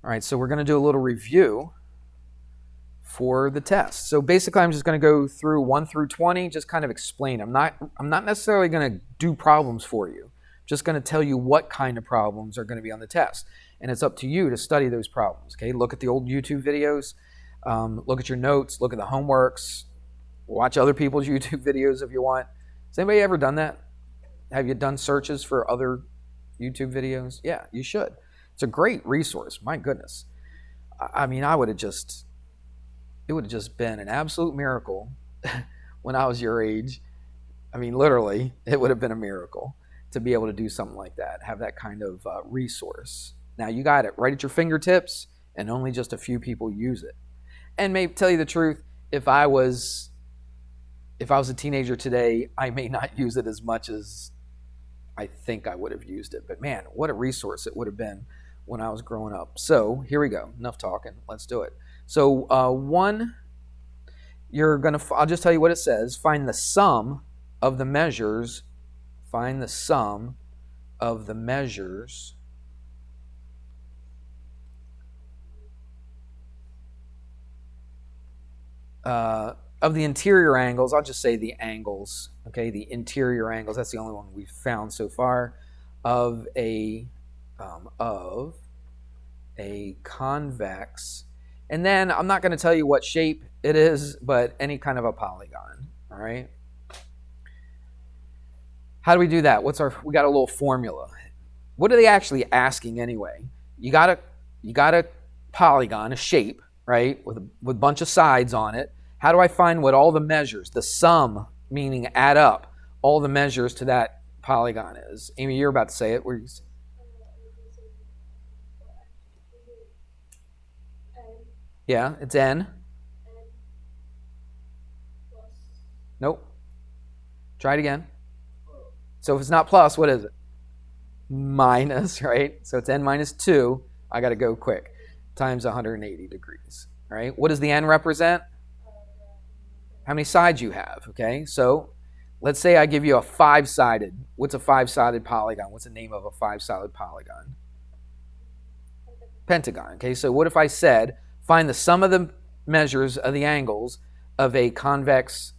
All right, so we're going to do a little review for the test. So basically, I'm just going to go through 1 through 20, just kind of explain. I'm not necessarily going to do problems for you. I'm just going to tell you what kind of problems are going to be on the test. And it's up to you to study those problems, okay? Look at the old YouTube videos, look at your notes, look at the homeworks, watch other people's YouTube videos if you want. Has anybody ever done that? Have you done searches for other YouTube videos? Yeah, you should. It's a great resource. My goodness. I mean, it would have just been an absolute miracle when I was your age. I mean, literally, it would have been a miracle to be able to do something like that, have that kind of resource. Now, you got it right at your fingertips, and only just a few people use it. And maybe tell you the truth, if I was a teenager today, I may not use it as much as I think I would have used it. But man, what a resource it would have been when I was growing up. So here we go. Enough talking. Let's do it. So one, I'll just tell you what it says. Find the sum of the measures. Find the sum of the measures of the interior angles. I'll just say the angles, okay? The interior angles. That's the only one we've found so far of a convex. And then I'm not going to tell you what shape it is, but any kind of a polygon, all right? How do we do that? We got a little formula. What are they actually asking anyway? You got a polygon, a shape, right, with a bunch of sides on it. How do I find what all the measures, the sum, meaning add up, all the measures to that polygon is? Amy, you're about to say it. Yeah, it's n. Nope. Try it again. So if it's not plus, what is it? Minus, right? So it's n minus 2. I got to go quick. Times 180 degrees, right? What does the n represent? How many sides you have, okay? So let's say I give you a 5-sided. What's a 5-sided polygon? What's the name of a 5-sided polygon? Pentagon, okay? So what if I said, find the sum of the measures of the angles of a convex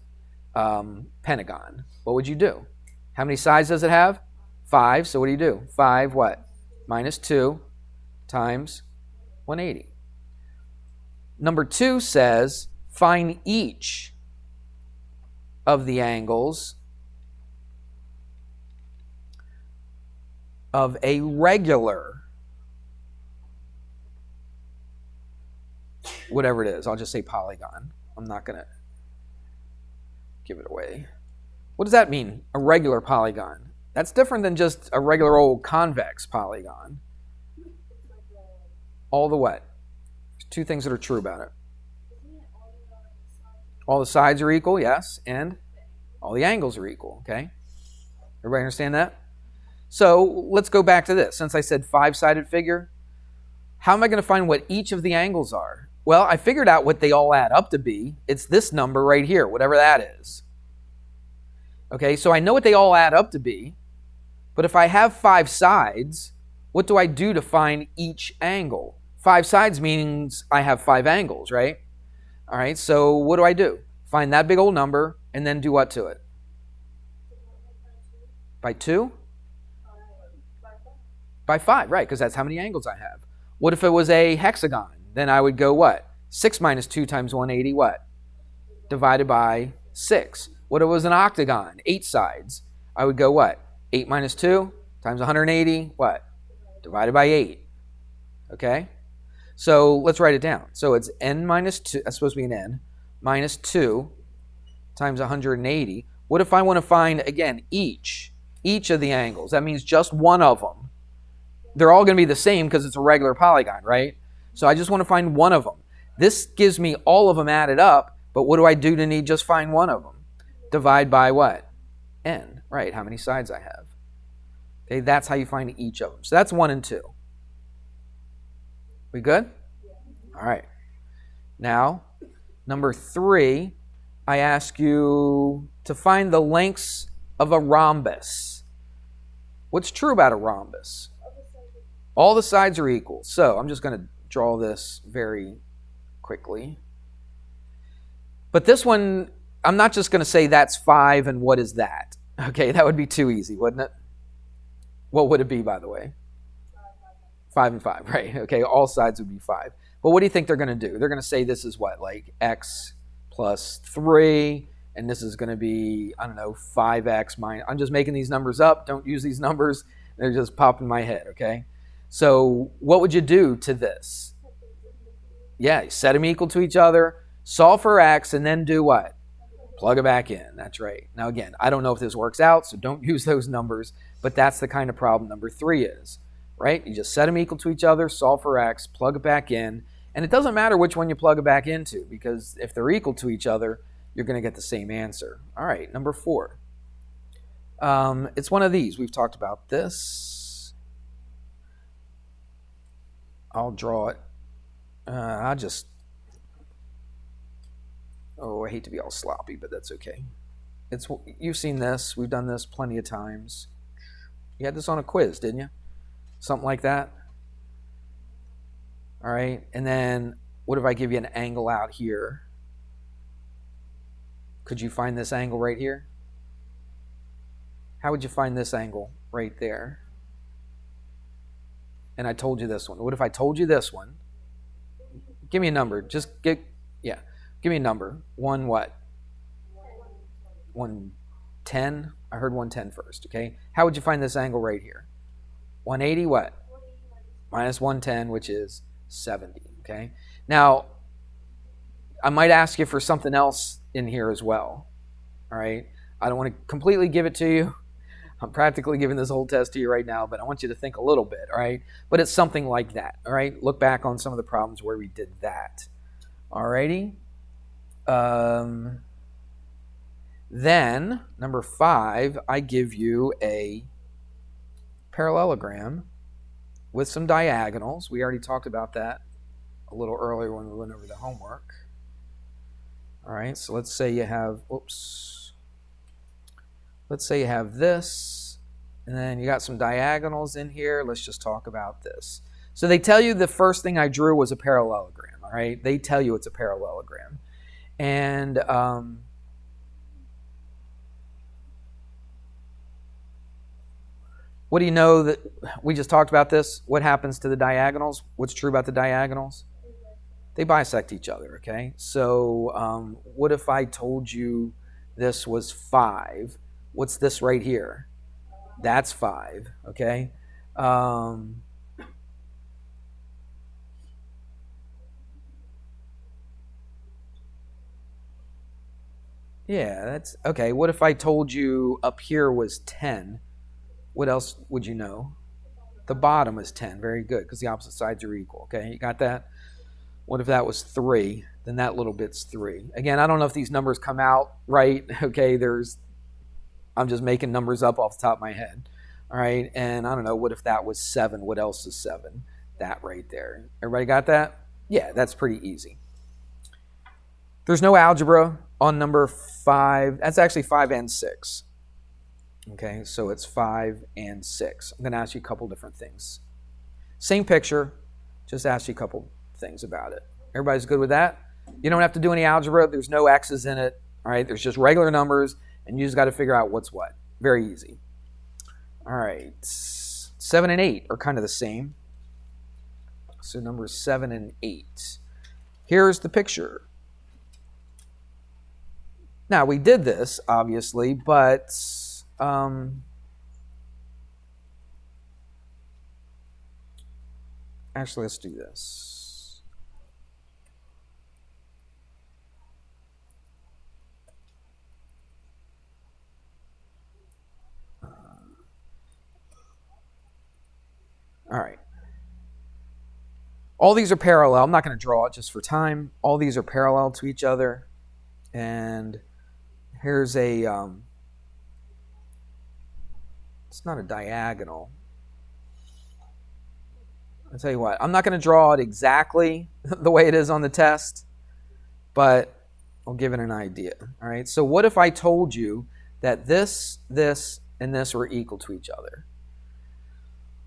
pentagon? What would you do? How many sides does it have? 5. So what do? 5 what? Minus 2 times 180. Number 2 says, find each of the angles of a regular, whatever it is. I'll just say polygon. I'm not going to give it away. What does that mean, a regular polygon? That's different than just a regular old convex polygon. All the what? There's 2 things that are true about it. All the sides are equal, yes, and all the angles are equal, okay? Everybody understand that? So let's go back to this. Since I said 5-sided figure, how am I going to find what each of the angles are? Well, I figured out what they all add up to be. It's this number right here, whatever that is. Okay, so I know what they all add up to be, but if I have 5 sides, what do I do to find each angle? 5 sides means I have 5 angles, right? All right, so what do? Find that big old number and then do what to it? By 2? By 5, right, because that's how many angles I have. What if it was a hexagon? Then I would go what? 6 minus 2 times 180, what? Divided by 6. What if it was an octagon? 8 sides. I would go what? 8 minus 2 times 180, what? Divided by 8. Okay? So let's write it down. So it's n minus 2, that's supposed to be an n, minus 2 times 180. What if I want to find, again, each of the angles? That means just one of them. They're all going to be the same because it's a regular polygon, right? So I just want to find one of them. This gives me all of them added up, but what do I do to need just find one of them? Divide by what? N, right, how many sides I have. Okay, that's how you find each of them. So that's 1 and 2. We good? All right. Now, number 3, I ask you to find the lengths of a rhombus. What's true about a rhombus? All the sides are equal. So I'm just going to draw this very quickly. But this one, I'm not just going to say that's 5 and what is that? Okay, that would be too easy, wouldn't it? What would it be, by the way? 5 and 5, right? Okay, all sides would be 5. But what do you think they're going to do? They're going to say this is what, like x plus 3, and this is going to be, I don't know, 5x minus. I'm just making these numbers up. Don't use these numbers. They're just popping in my head, okay? So what would you do to this? Yeah, set them equal to each other, solve for x, and then do what? Plug it back in. That's right. Now, again, I don't know if this works out, so don't use those numbers, but that's the kind of problem number 3 is, right? You just set them equal to each other, solve for x, plug it back in, and it doesn't matter which one you plug it back into, because if they're equal to each other, you're going to get the same answer. All right, number 4. It's one of these. We've talked about this. I'll draw it. I hate to be all sloppy, but that's okay. You've seen this. We've done this plenty of times. You had this on a quiz, didn't you? Something like that. All right. And then what if I give you an angle out here? Could you find this angle right here? How would you find this angle right there? And I told you this one. What if I told you this one? Give me a number. Give me a number. 1 what? 110? I heard 110 first, okay? How would you find this angle right here? 180 what? Minus 110, which is 70, okay? Now, I might ask you for something else in here as well, all right? I don't want to completely give it to you. I'm practically giving this whole test to you right now, but I want you to think a little bit, all right? But it's something like that, all right? Look back on some of the problems where we did that, all righty? Then, number 5, I give you a parallelogram with some diagonals. We already talked about that a little earlier when we went over the homework. All right, so let's say you have, let's say you have this, and then you got some diagonals in here. Let's just talk about this. So they tell you the first thing I drew was a parallelogram, all right? They tell you it's a parallelogram. And what do you know that we just talked about this? What happens to the diagonals? What's true about the diagonals? They bisect each other, okay? So what if I told you this was 5? What's this right here? That's 5, okay? Yeah, that's okay. What if I told you up here was 10? What else would you know? The bottom is 10. Very good, because the opposite sides are equal. Okay, you got that? What if that was 3? Then that little bit's 3. Again, I don't know if these numbers come out right. Okay, I'm just making numbers up off the top of my head. All right, and I don't know, what if that was 7? What else is 7? That right there. Everybody got that? Yeah, that's pretty easy. There's no algebra on number 5. That's actually 5 and 6. Okay, so it's 5 and 6. I'm going to ask you a couple different things. Same picture, just ask you a couple things about it. Everybody's good with that? You don't have to do any algebra. There's no x's in it. All right, there's just regular numbers, and you just got to figure out what's what. Very easy. All right, 7 and 8 are kind of the same. So numbers 7 and 8. Here's the picture. Now, we did this, obviously, but actually, let's do this. All right. All these are parallel. I'm not going to draw it just for time. All these are parallel to each other. And here's a, it's not a diagonal. I'll tell you what, I'm not going to draw it exactly the way it is on the test, but I'll give it an idea. All right, so what if I told you that this, and this were equal to each other?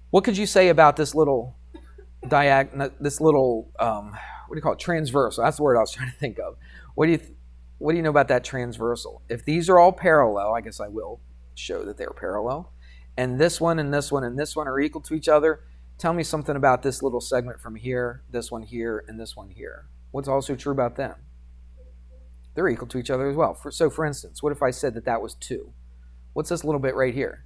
What could you say about this little this little, what do you call it, transversal. That's the word I was trying to think of. What do you know about that transversal? If these are all parallel, I guess I will show that they're parallel, and this one and this one and this one are equal to each other, tell me something about this little segment from here, this one here, and this one here. What's also true about them? They're equal to each other as well. So for instance, what if I said that that was 2? What's this little bit right here?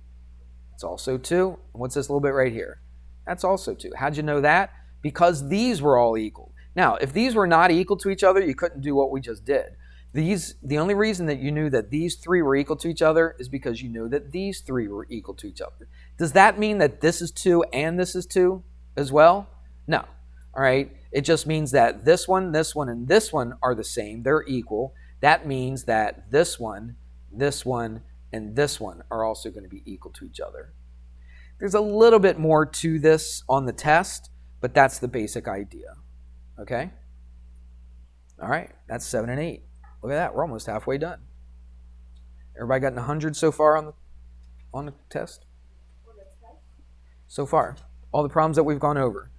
It's also 2. And what's this little bit right here? That's also 2. How'd you know that? Because these were all equal. Now, if these were not equal to each other, you couldn't do what we just did. The only reason that you knew that these 3 were equal to each other is because you knew that these 3 were equal to each other. Does that mean that this is 2 and this is 2 as well? No. All right. It just means that this one, and this one are the same. They're equal. That means that this one, and this one are also going to be equal to each other. There's a little bit more to this on the test, but that's the basic idea. Okay? All right, that's 7 and 8. Look at that, we're almost halfway done. Everybody gotten 100 so far on the test? So far, all the problems that we've gone over.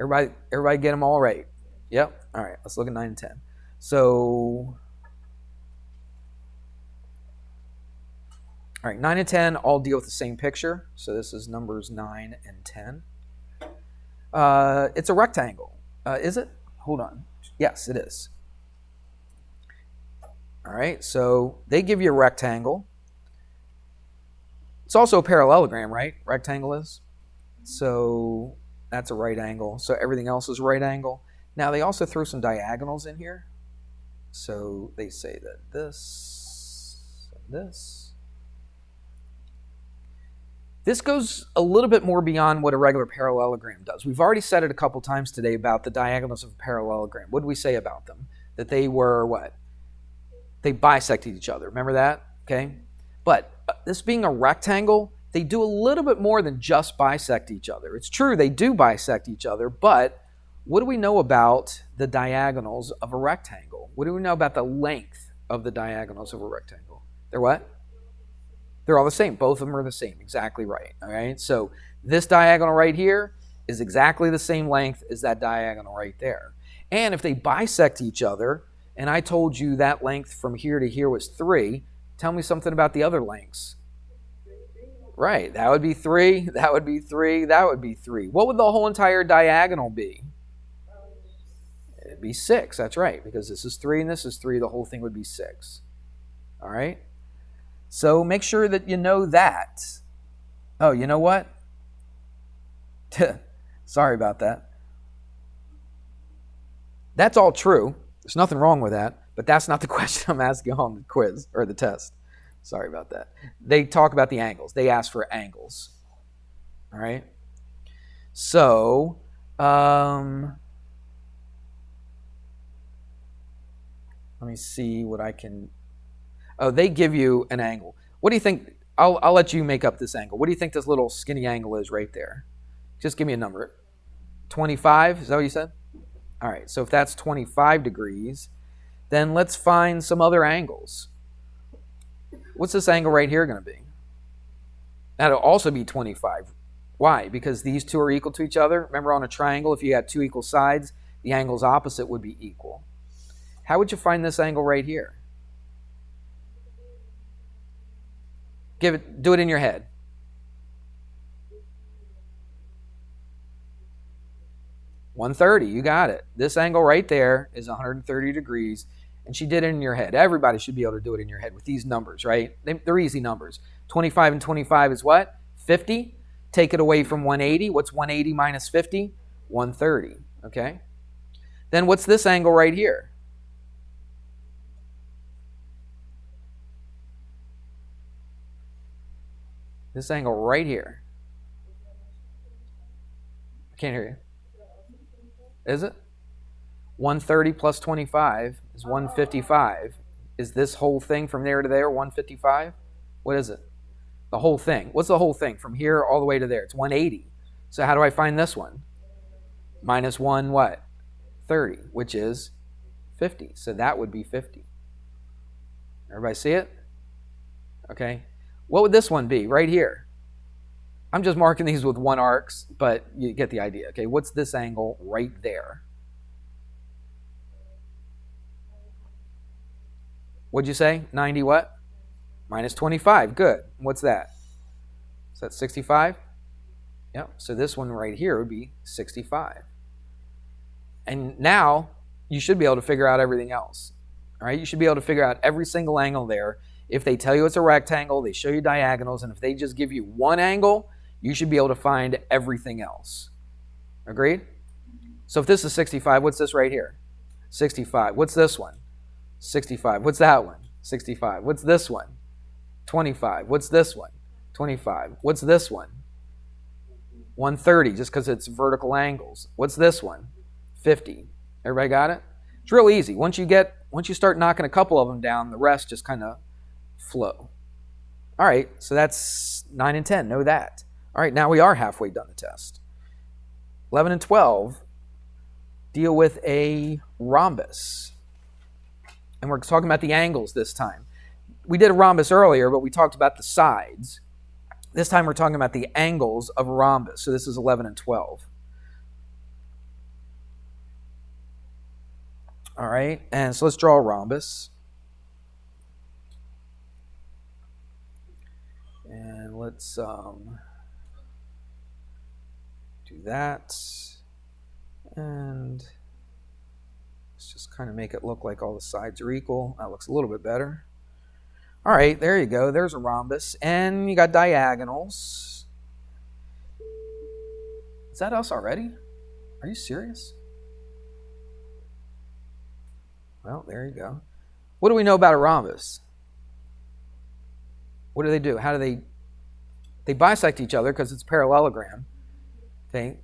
Everybody get them all right? Yep. All right, let's look at 9 and 10. So, all right, 9 and 10 all deal with the same picture. So this is numbers 9 and 10. It's a rectangle. Is it? Hold on. Yes, it is. All right, so they give you a rectangle. It's also a parallelogram, right? Rectangle is. So that's a right angle. So everything else is right angle. Now they also throw some diagonals in here. So they say that this and this. This goes a little bit more beyond what a regular parallelogram does. We've already said it a couple times today about the diagonals of a parallelogram. What did we say about them? That they were what? They bisected each other. Remember that? Okay. But this being a rectangle, they do a little bit more than just bisect each other. It's true they do bisect each other, but what do we know about the diagonals of a rectangle? What do we know about the length of the diagonals of a rectangle? They're what? They're all the same. Both of them are the same. Exactly right. All right. So this diagonal right here is exactly the same length as that diagonal right there. And if they bisect each other, and I told you that length from here to here was 3, tell me something about the other lengths. Right. That would be 3. That would be 3. That would be 3. What would the whole entire diagonal be? It'd be 6. That's right. Because this is 3 and this is 3. The whole thing would be 6. All right. So make sure that you know that. Oh, you know what? Sorry about that. That's all true. There's nothing wrong with that, but that's not the question I'm asking on the quiz or the test. Sorry about that. They talk about the angles. They ask for angles. All right. So, let me see what I can. Oh, they give you an angle. What do you think? I'll let you make up this angle. What do you think this little skinny angle is right there? Just give me a number. 25? Is that what you said? All right. So if that's 25 degrees, then let's find some other angles. What's this angle right here going to be? That'll also be 25. Why? Because these two are equal to each other. Remember on a triangle, if you had 2 equal sides, the angles opposite would be equal. How would you find this angle right here? Do it in your head. $130, you got it. This angle right there is 130 degrees, and she did it in your head. Everybody should be able to do it in your head with these numbers, right? They're easy numbers. 25 and 25 is what? 50. Take it away from 180. What's 180 minus 50? 130, okay? Then what's this angle right here? This angle right here. I can't hear you. Is it? 130 plus 25 is 155. Is this whole thing from there to there 155? What is it? The whole thing. What's the whole thing? From here all the way to there. It's 180. So how do I find this one? Minus 1 what? 30, which is 50. So that would be 50. Everybody see it? Okay. What would this one be right here? I'm just marking these with 1 arcs, but you get the idea. Okay, what's this angle right there? What'd you say? 90 what? Minus 25. Good. What's that? Is that 65? Yep. So this one right here would be 65. And now you should be able to figure out everything else. All right? You should be able to figure out every single angle there. If they tell you it's a rectangle, they show you diagonals, and if they just give you 1 angle, you should be able to find everything else. Agreed? So if this is 65, what's this right here? 65. What's this one? 65. What's that one? 65. What's this one? 25. What's this one? 25. What's this one? 130, just because it's vertical angles. What's this one? 50. Everybody got it? It's real easy. Once you start knocking a couple of them down, the rest just kind of flow. All right, so that's 9 and 10. Know that. All right, now we are halfway done the test. 11 and 12 deal with a rhombus. And we're talking about the angles this time. We did a rhombus earlier, but we talked about the sides. This time we're talking about the angles of a rhombus. So this is 11 and 12. All right, and so let's draw a rhombus. And let's do that. And let's just kind of make it look like all the sides are equal. That looks a little bit better. All right, there you go. There's a rhombus. And you got diagonals. Is that us already? Are you serious? Well, there you go. What do we know about a rhombus? What do? How do they bisect each other because it's a parallelogram. Okay.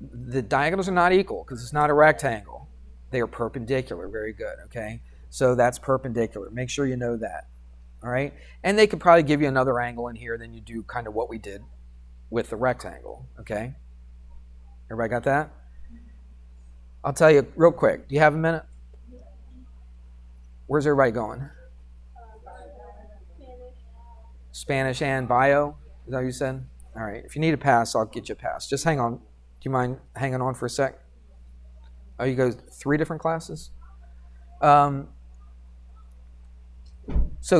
The diagonals are not equal because it's not a rectangle. They are perpendicular. Very good. Okay. So that's perpendicular. Make sure you know that. All right. And they could probably give you another angle in here than you do kind of what we did with the rectangle. Okay. Everybody got that? I'll tell you real quick. Do you have a minute? Where's everybody going? Spanish and bio? Is that what you said? All right. If you need a pass, I'll get you a pass. Just hang on. Do you mind hanging on for a sec? Oh, you go 3 different classes? So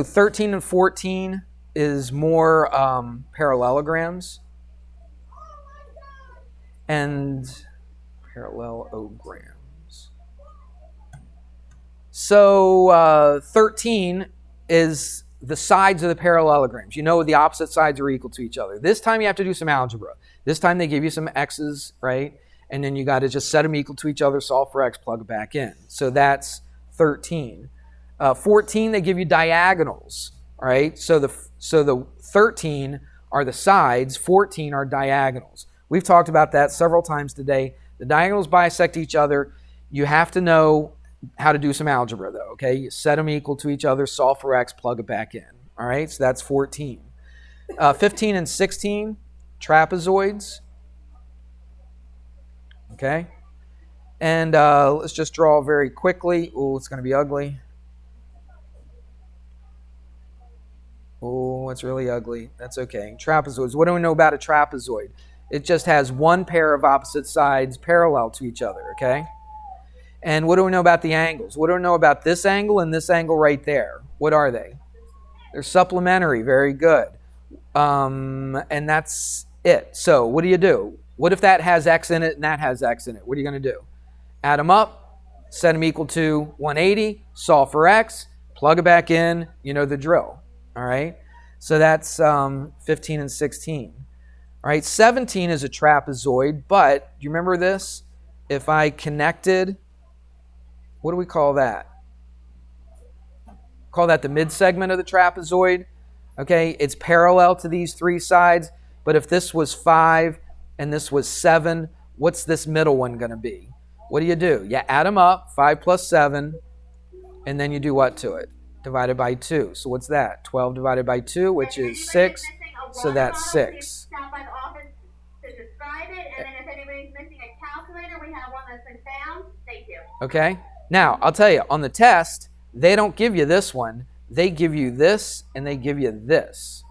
13 and 14 is more parallelograms. And parallelograms. So 13 is the sides of the parallelograms. You know the opposite sides are equal to each other. This time you have to do some algebra. This time they give you some x's, right? And then you got to just set them equal to each other, solve for x, plug it back in. So that's 13. 14, they give you diagonals, right? So the 13 are the sides, 14 are diagonals. We've talked about that several times today. The diagonals bisect each other. You have to know how to do some algebra, though, okay? You set them equal to each other, solve for x, plug it back in, all right? So that's 14. 15 and 16, trapezoids, okay? And let's just draw very quickly. Oh, it's going to be ugly. Oh, it's really ugly. That's okay. Trapezoids. What do we know about a trapezoid? It just has one pair of opposite sides parallel to each other, okay? And what do we know about the angles? What do we know about this angle and this angle right there? What are they? They're supplementary. Very good. And that's it. So what do? What if that has x in it and that has x in it? What are you going to do? Add them up, set them equal to 180, solve for x, plug it back in. You know the drill. All right? So that's 15 and 16. All right, 17 is a trapezoid, but do you remember this? If I connected, what do we call that? Call that the mid-segment of the trapezoid. Okay, it's parallel to these 3 sides, but if this was 5 and this was 7, what's this middle one going to be? What do? You add them up, 5 plus 7, and then you do what to it? Divided by 2. So what's that? 12 divided by 2, which is 6. So that's 6. Stop by the office to describe it, and then if anybody's missing a calculator, we have one that's been found. Thank you. Okay. Now, I'll tell you, on the test, they don't give you this one. They give you this, and they give you this.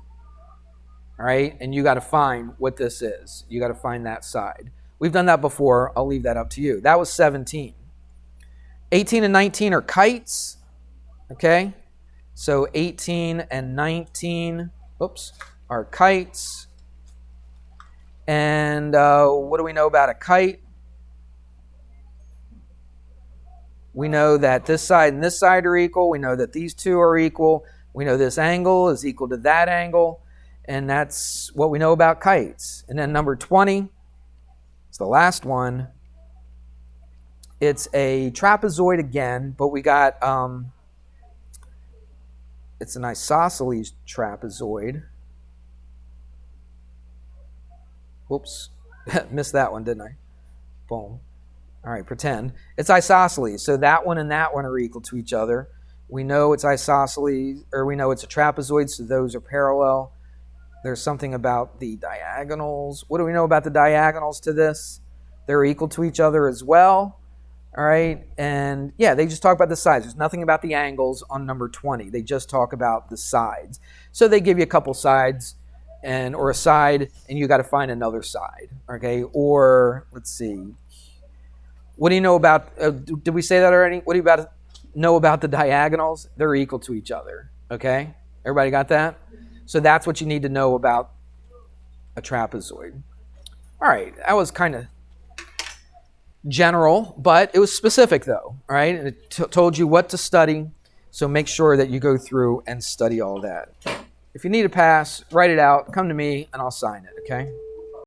All right, and you got to find what this is. You got to find that side. We've done that before. I'll leave that up to you. That was 17. 18 and 19 are kites. Okay, so 18 and 19, are kites. And what do we know about a kite? We know that this side and this side are equal. We know that these two are equal. We know this angle is equal to that angle. And that's what we know about kites. And then number 20, it's the last one. It's a trapezoid again, but we got, it's an isosceles trapezoid. Whoops, missed that one, didn't I? Boom. All right, pretend. It's isosceles, so that one and that one are equal to each other. We know it's isosceles, or we know it's a trapezoid, so those are parallel. There's something about the diagonals. What do we know about the diagonals to this? They're equal to each other as well. All right, and yeah, they just talk about the sides. There's nothing about the angles on number 20. They just talk about the sides. So they give you a couple sides, or a side, and you got to find another side. Okay, or let's see. What do you know about? Did we say that already? What do you know about the diagonals? They're equal to each other. Okay, everybody got that? So that's what you need to know about a trapezoid. All right, that was kind of general, but it was specific though. All right, and it told you what to study. So make sure that you go through and study all that. If you need a pass, write it out, come to me, and I'll sign it. Okay.